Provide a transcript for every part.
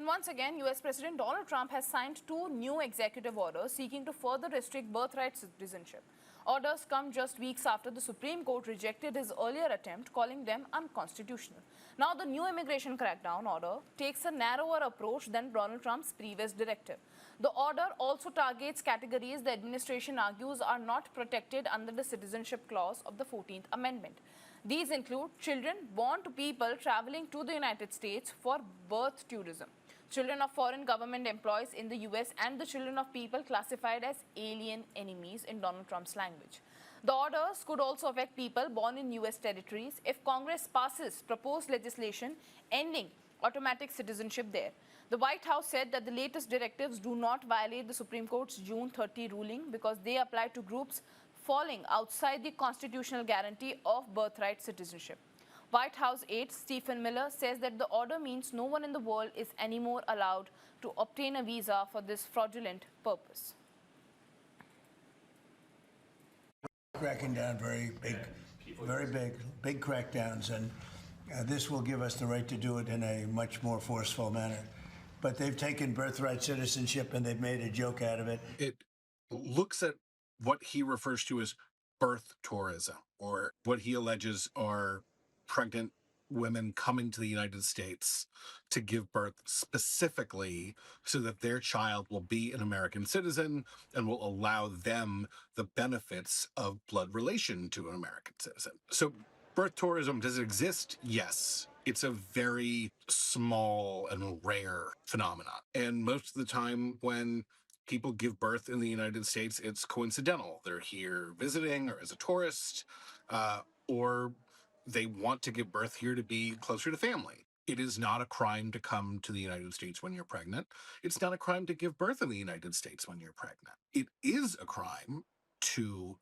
once again, US President Donald Trump has signed two new executive orders seeking to further restrict birthright citizenship. Orders come just weeks after the Supreme Court rejected his earlier attempt, calling them unconstitutional. Now, the new immigration crackdown order takes a narrower approach than Donald Trump's previous directive. The order also targets categories the administration argues are not protected under the Citizenship Clause of the 14th Amendment. These include children born to people traveling to the United States for birth tourism, children of foreign government employees in the US, and the children of people classified as alien enemies in Donald Trump's language. The orders could also affect people born in US territories if Congress passes proposed legislation ending automatic citizenship there. The White House said that the latest directives do not violate the Supreme Court's June 30 ruling because they apply to groups falling outside the constitutional guarantee of birthright citizenship. White House aide Stephen Miller says that the order means no one in the world is anymore allowed to obtain a visa for this fraudulent purpose. Cracking down very big crackdowns, and this will give us the right to do it in a much more forceful manner. But they've taken birthright citizenship and they've made a joke out of it. It looks at what he refers to as birth tourism, or what he alleges are pregnant women coming to the United States to give birth specifically so that their child will be an American citizen and will allow them the benefits of blood relation to an American citizen. So birth tourism, does it exist? Yes. It's a very small and rare phenomenon. And most of the time when people give birth in the United States, it's coincidental. They're here visiting or as a tourist, or they want to give birth here to be closer to family. It is not a crime to come to the United States when you're pregnant. It's not a crime to give birth in the United States when you're pregnant. It is a crime to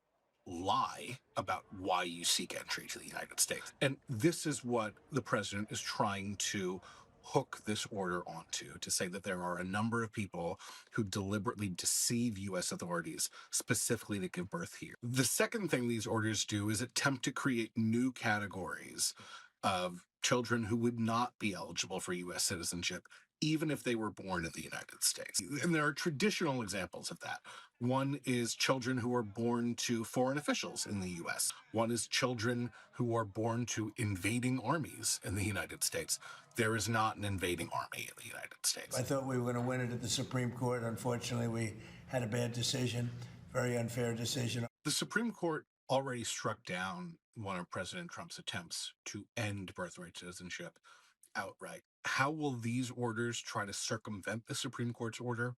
lie about why you seek entry to the United States. And this is what the president is trying to hook this order onto, to say that there are a number of people who deliberately deceive U.S. authorities specifically to give birth here. The second thing these orders do is attempt to create new categories of children who would not be eligible for U.S. citizenship, even if they were born in the United States. And there are traditional examples of that. One is children who are born to foreign officials in the U.S. One is children who are born to invading armies in the United States. There is not an invading army in the United States. I thought we were going to win it at the Supreme Court. Unfortunately, we had a bad decision, very unfair decision. The Supreme Court already struck down one of President Trump's attempts to end birthright citizenship outright. How will these orders try to circumvent the Supreme Court's order?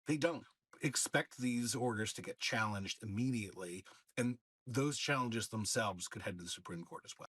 They don't. Expect these orders to get challenged immediately, and those challenges themselves could head to the Supreme Court as well.